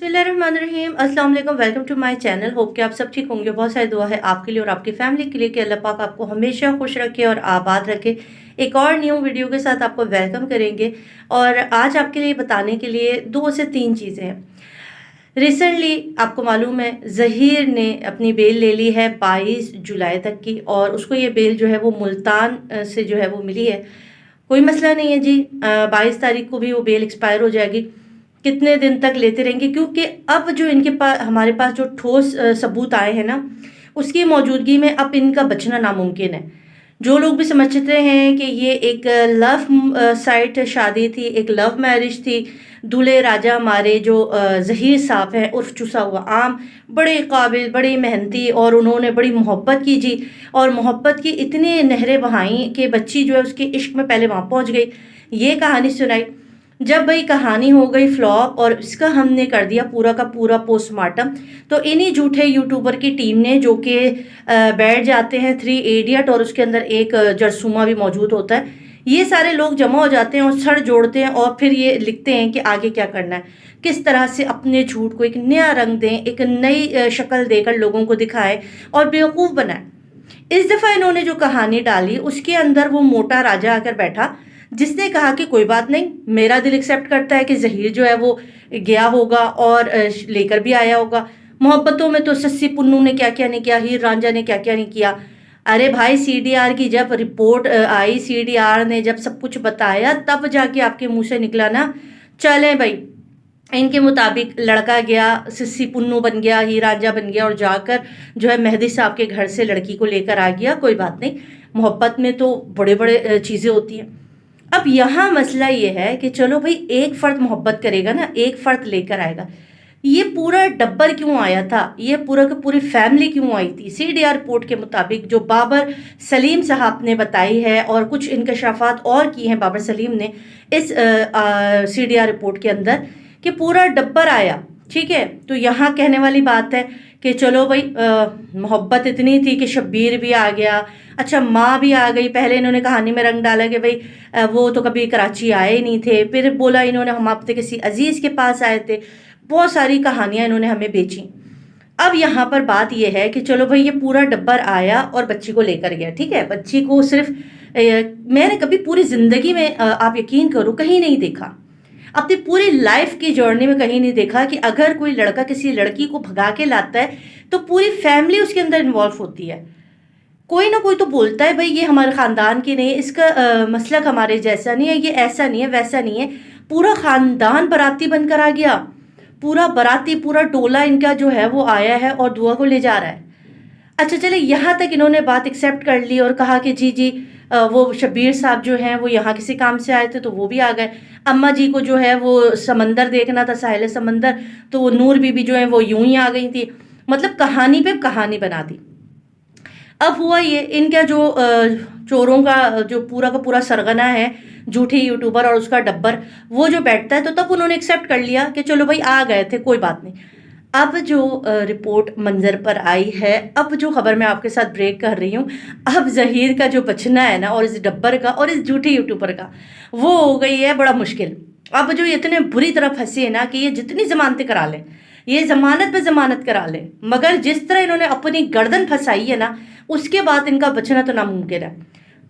बिस्मिल्लाहिर्रहमानिर्रहीम। अस्सलाम वालेकुम। Welcome to my channel. Hope कि आप सब ठीक होंगे। बहुत सारी दुआ है आपके लिए और आपकी फैमिली के लिए कि अल्लाह पाक आपको हमेशा खुश रखे और आबाद रखे। एक और न्यू वीडियो के साथ आपको वेलकम करेंगे और आज आपके लिए बताने के लिए 2 से 3 चीज़ें हैं। रिसेंटली आपको मालूम है ज़हीर ने अपनी बेल ले ली है 22 जुलाई तक की, और उसको ये बेल जो है वो मुल्तान से जो है वो मिली है। कोई मसला नहीं है जी, 22 तारीख को भी वो बेल एक्सपायर हो जाएगी। कितने दिन तक लेते रहेंगे, क्योंकि अब जो इनके पास हमारे पास जो ठोस सबूत आए हैं ना, उसकी मौजूदगी में अब इनका बचना नामुमकिन है। जो लोग भी समझते हैं कि ये एक लव साइट शादी थी, एक लव मैरिज थी, दूल्हे राजा हमारे जो ज़हीर साहब हैं उर्फ चुसा हुआ आम, बड़े काबिल, बड़े मेहनती, और उन्होंने बड़ी मोहब्बत की जी, और मोहब्बत की इतनी नहरें बहाई कि बच्ची जो है उसके इश्क में पहले वहाँ पहुँच गई। ये कहानी सुनाई। जब भाई कहानी हो गई फ्लॉप और इसका हमने कर दिया पूरा का पूरा पोस्टमार्टम, तो इन्हीं झूठे यूट्यूबर की टीम ने, जो कि बैठ जाते हैं 3 इडियट और उसके अंदर एक जरसूमा भी मौजूद होता है, ये सारे लोग जमा हो जाते हैं और सर जोड़ते हैं और फिर ये लिखते हैं कि आगे क्या करना है, किस तरह से अपने झूठ को एक नया रंग दें, एक नई शक्ल देकर लोगों को दिखाएं और बेवकूफ़ बनाएं। इस दफ़ा इन्होंने जो कहानी डाली उसके अंदर वो मोटा राजा आकर बैठा, जिसने कहा कि कोई बात नहीं, मेरा दिल एक्सेप्ट करता है कि ज़हीर जो है वो गया होगा और लेकर भी आया होगा। मोहब्बतों में तो सस्सी पुन्नू ने क्या क्या नहीं किया, हीर रांझा ने क्या क्या नहीं किया। अरे भाई, सीडीआर की जब रिपोर्ट आई, सीडीआर ने जब सब कुछ बताया, तब जाके आपके मुंह से निकला ना, चले भाई इनके मुताबिक लड़का गया, सिस्सी पुन्नू बन गया, हीर रांझा बन गया, और जाकर जो है मेहदी साहब के घर से लड़की को लेकर आ गया। कोई बात नहीं, मोहब्बत में तो बड़े बड़े चीज़ें होती हैं। अब यहाँ मसला ये है कि चलो भाई, एक फ़र्द मोहब्बत करेगा ना, एक फ़र्द लेकर आएगा। ये पूरा डब्बर क्यों आया था, ये पूरा की पूरी फैमिली क्यों आई थी? सीडीआर रिपोर्ट के मुताबिक जो बाबर सलीम साहब ने बताई है, और कुछ इंकशाफात और की हैं बाबर सलीम ने इस सीडीआर रिपोर्ट के अंदर, कि पूरा डब्बर आया। ठीक है, तो यहाँ कहने वाली बात है कि चलो भाई, मोहब्बत इतनी थी कि शब्बीर भी आ गया, अच्छा माँ भी आ गई। पहले इन्होंने कहानी में रंग डाला कि भाई वो तो कभी कराची आए ही नहीं थे, फिर बोला इन्होंने हम आप किसी अजीज़ के पास आए थे। बहुत सारी कहानियाँ इन्होंने हमें बेची। अब यहाँ पर बात यह है कि चलो भाई, ये पूरा डब्बर आया और बच्ची को लेकर गया। ठीक है, बच्ची को सिर्फ मैंने कभी पूरी ज़िंदगी में आप यकीन करो कहीं नहीं देखा, अपनी पूरी लाइफ की जर्नी में कहीं नहीं देखा कि अगर कोई लड़का किसी लड़की को भगा के लाता है तो पूरी फैमिली उसके अंदर इन्वॉल्व होती है। कोई ना कोई तो बोलता है भाई ये हमारे ख़ानदान की नहीं है, इसका मसलक हमारे जैसा नहीं है, ये ऐसा नहीं है, वैसा नहीं है। पूरा ख़ानदान बाराती बनकर आ गया, पूरा बाराती, पूरा टोला इनका जो है वो आया है और दुआ को ले जा रहा है। अच्छा चले, यहाँ तक इन्होंने बात एक्सेप्ट कर ली और कहा कि जी जी, वो शब्बीर साहब जो हैं वो यहाँ किसी काम से आए थे तो वो भी आ गए। अम्मा जी को जो है वो समंदर देखना था, साहिल समंदर, तो वो नूर बीबी जो है वो यूं ही आ गई थी। मतलब कहानी पे कहानी बना दी। अब हुआ ये, इनका जो चोरों का जो पूरा का पूरा सरगना है, झूठी यूट्यूबर और उसका डब्बर, वो जो बैठता है, तो तब उन्होंने एक्सेप्ट कर लिया कि चलो भाई आ गए थे, कोई बात नहीं। अब जो रिपोर्ट मंजर पर आई है, अब जो खबर मैं आपके साथ ब्रेक कर रही हूँ, अब ज़हीर का जो बचना है ना, और इस डब्बर का और इस झूठी यूट्यूबर का, वो हो गई है बड़ा मुश्किल। अब जो इतने बुरी तरह फंसे हैं ना कि ये जितनी ज़मानतें करा लें, ये ज़मानत पे ज़मानत करा लें, मगर जिस तरह इन्होंने अपनी गर्दन फंसाई है ना, उसके बाद इनका बचना तो नामुमकिन है।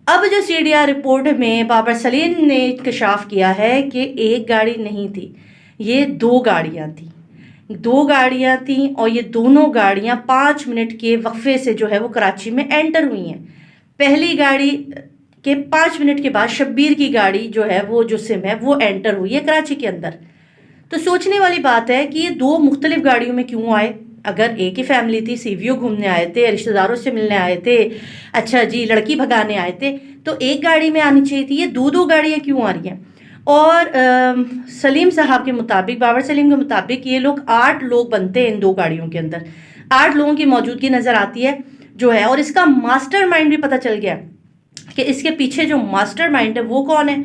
अब जो सीडीआर रिपोर्ट में बाबर सलीम ने इंकशाफ किया है कि एक गाड़ी नहीं थी, ये 2 गाड़ियाँ थी। 2 गाड़ियाँ थीं और ये दोनों गाड़ियाँ 5 मिनट के वक्फे से जो है वो कराची में एंटर हुई हैं। पहली गाड़ी के 5 मिनट के बाद शब्बीर की गाड़ी जो है वो जो सिम है वो एंटर हुई है कराची के अंदर। तो सोचने वाली बात है कि ये 2 मुख्तलिफ गाड़ियों में क्यों आए? अगर एक ही फैमिली थी, सीवीओ घूमने आए थे, रिश्तेदारों से मिलने आए थे, अच्छा जी लड़की भगाने आए थे, तो एक गाड़ी में आनी चाहिए थी। ये 2 गाड़ियाँ क्यों आ रही हैं? और सलीम साहब के मुताबिक, बाबर सलीम के मुताबिक, ये लोग 8 लोग बनते हैं इन 2 गाड़ियों के अंदर। 8 लोगों की मौजूदगी नज़र आती है जो है, और इसका मास्टरमाइंड भी पता चल गया कि इसके पीछे जो मास्टरमाइंड है वो कौन है।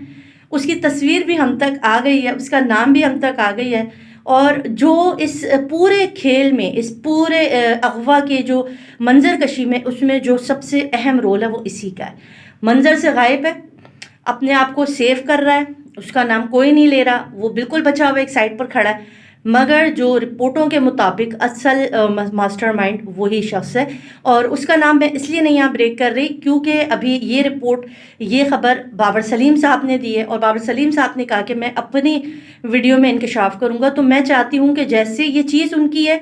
उसकी तस्वीर भी हम तक आ गई है, उसका नाम भी हम तक आ गई है, और जो इस पूरे खेल में, इस पूरे अगवा के जो मंजर कशी में, उसमें जो सबसे अहम रोल है वो इसी का है। मंजर से गायब है, अपने आप को सेव कर रहा है, उसका नाम कोई नहीं ले रहा, वो बिल्कुल बचा हुआ एक साइड पर खड़ा है। مگر جو رپورٹوں کے مطابق اصل ماسٹر مائنڈ وہی شخص ہے، اور اس کا نام میں اس لیے نہیں یہاں بریک کر رہی کیونکہ ابھی یہ رپورٹ، یہ خبر بابر سلیم صاحب نے دی ہے، اور بابر سلیم صاحب نے کہا کہ میں اپنی ویڈیو میں انکشاف کروں گا۔ تو میں چاہتی ہوں کہ جیسے یہ چیز ان کی ہے،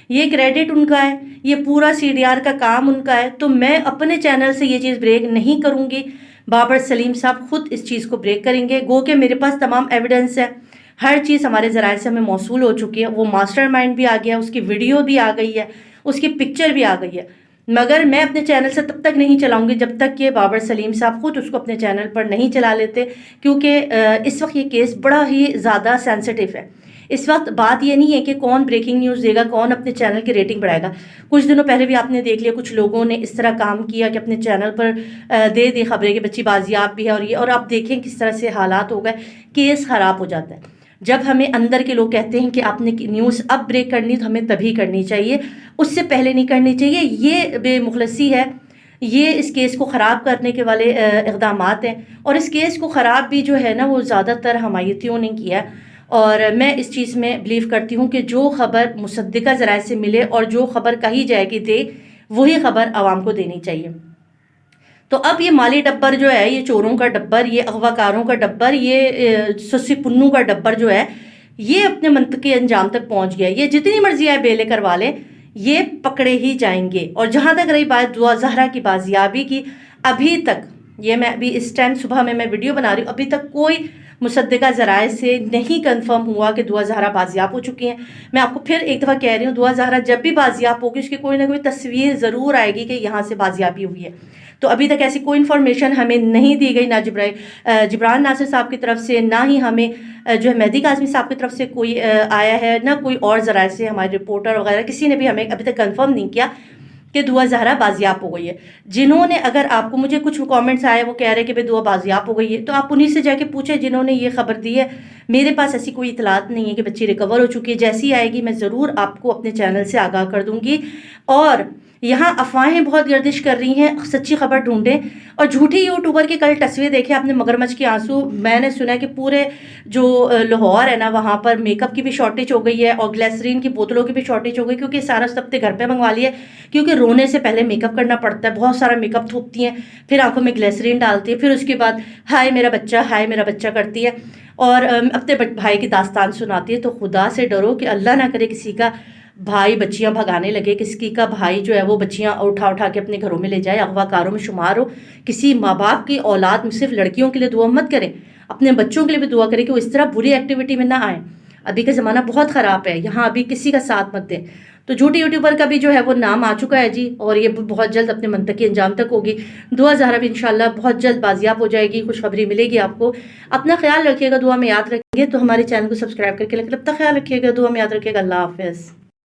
یہ کریڈٹ ان کا ہے، یہ پورا سی ڈی آر کا کام ان کا ہے، تو میں اپنے چینل سے یہ چیز بریک نہیں کروں گی۔ بابر سلیم صاحب خود اس چیز کو بریک کریں گے، گو کہ میرے پاس تمام ایویڈنس ہے، ہر چیز ہمارے ذرائع سے ہمیں موصول ہو چکی ہے، وہ ماسٹر مائنڈ بھی آ گیا، اس کی ویڈیو بھی آ گئی ہے، اس کی پکچر بھی آ گئی ہے، مگر میں اپنے چینل سے تب تک نہیں چلاؤں گی جب تک کہ بابر سلیم صاحب خود اس کو اپنے چینل پر نہیں چلا لیتے، کیونکہ اس وقت یہ کیس بڑا ہی زیادہ سینسٹیو ہے۔ اس وقت بات یہ نہیں ہے کہ کون بریکنگ نیوز دے گا، کون اپنے چینل کی ریٹنگ بڑھائے گا۔ کچھ دنوں پہلے بھی آپ نے دیکھ لیا کچھ لوگوں نے اس طرح کام کیا کہ اپنے چینل پر دے دی خبریں کہ بچی بازیاب بھی ہے، اور آپ دیکھیں کس طرح سے حالات ہو گئے، کیس خراب ہو جاتا ہے۔ جب ہمیں اندر کے لوگ کہتے ہیں کہ آپ نے نیوز اب بریک کرنی تو ہمیں تبھی کرنی چاہیے، اس سے پہلے نہیں کرنی چاہیے۔ یہ بے مخلصی ہے، یہ اس کیس کو خراب کرنے کے والے اقدامات ہیں، اور اس کیس کو خراب بھی جو ہے نا وہ زیادہ تر حمایتیوں نے کیا، اور میں اس چیز میں بلیو کرتی ہوں کہ جو خبر مصدقہ ذرائع سے ملے اور جو خبر کہی جائے کہ دے، وہی خبر عوام کو دینی چاہیے۔ تو اب یہ مالی ڈبر جو ہے، یہ چوروں کا ڈبر، یہ اغواکاروں کا ڈبر، یہ سسی پنوں کا ڈبر جو ہے، یہ اپنے منطقی انجام تک پہنچ گیا۔ یہ جتنی مرضی ہے بیلے کروا لیں، یہ پکڑے ہی جائیں گے۔ اور جہاں تک رہی بات دعا زہرا کی بازیابی کی، ابھی تک یہ میں ابھی اس ٹائم صبح میں ویڈیو بنا رہی ہوں، ابھی تک کوئی مصدقہ ذرائع سے نہیں کنفرم ہوا کہ دعا زہرا بازیاب ہو چکی ہیں۔ میں آپ کو پھر ایک دفعہ کہہ رہی ہوں، دعا زہرا جب بھی بازیاب ہوگی اس کی کوئی نہ کوئی تصویر ضرور آئے گی کہ یہاں سے بازیابی ہوئی ہے۔ تو ابھی تک ایسی کوئی انفارمیشن ہمیں نہیں دی گئی، نہ جبران ناصر صاحب کی طرف سے، نہ ہی ہمیں جو ہے مہدی کاظمی صاحب کی طرف سے کوئی آیا ہے، نہ کوئی اور ذرائع سے، ہمارے رپورٹر وغیرہ کسی نے بھی ہمیں ابھی تک کنفرم نہیں کیا کہ دعا زہرا بازیاب ہو گئی ہے۔ جنہوں نے، اگر آپ کو مجھے کچھ کامنٹس آئے وہ کہہ رہے کہ دعا بازیاب ہو گئی ہے، تو آپ انہیں سے جا کے پوچھیں جنہوں نے یہ خبر دی ہے۔ میرے پاس ایسی کوئی اطلاعات نہیں ہے کہ بچی ریکور ہو چکی ہے۔ جیسی آئے گی میں ضرور آپ کو اپنے چینل سے آگاہ کر دوں گی۔ اور یہاں افواہیں بہت گردش کر رہی ہیں، سچی خبر ڈھونڈیں۔ اور جھوٹی یوٹیوبر کے کل تصویر دیکھیں آپ نے، مگرمچھ کے آنسو۔ میں نے سنا ہے کہ پورے جو لاہور ہے نا وہاں پر میک اپ کی بھی شارٹیج ہو گئی ہے، اور گلیسرین کی بوتلوں کی بھی شارٹیج ہو گئی، کیونکہ سارا سب گھر پہ منگوا لیے، کیونکہ رونے سے پہلے میک اپ کرنا پڑتا ہے، بہت سارا میک اپ تھوپتی ہیں، پھر آنکھوں میں گلیسرین ڈالتی ہے، پھر اس کے بعد ہائے میرا بچہ، ہائے میرا بچہ کرتی ہے، اور اپنے بھائی کی داستان سناتی ہے۔ تو خدا سے ڈرو کہ اللہ نہ کرے کسی کا بھائی بچیاں بھگانے لگے، کسی کا بھائی جو ہے وہ بچیاں اٹھا کے اپنے گھروں میں لے جائے، اغوا کاروں میں شمار ہو۔ کسی ماں باپ کی اولاد میں صرف لڑکیوں کے لیے دعا مت کریں، اپنے بچوں کے لیے بھی دعا کریں کہ وہ اس طرح بری ایکٹیویٹی میں نہ آئیں۔ ابھی کا زمانہ بہت خراب ہے، یہاں ابھی کسی کا ساتھ مت دیں۔ تو جھوٹی یوٹیوبر کا بھی جو ہے وہ نام آ چکا ہے جی، اور یہ بہت جلد اپنے منطقی انجام تک ہوگی۔ دعا زہرا بھی انشاءاللہ بہت جلد بازیاب ہو جائے گی، خوشخبری ملے گی آپ کو۔ اپنا خیال رکھیے گا، دعا میں یاد رکھیں گے، تو ہمارے چینل کو سبسکرائب کر کے اپنا خیال رکھیے گا، دعا میں یاد رکھیے گا۔ اللہ حافظ۔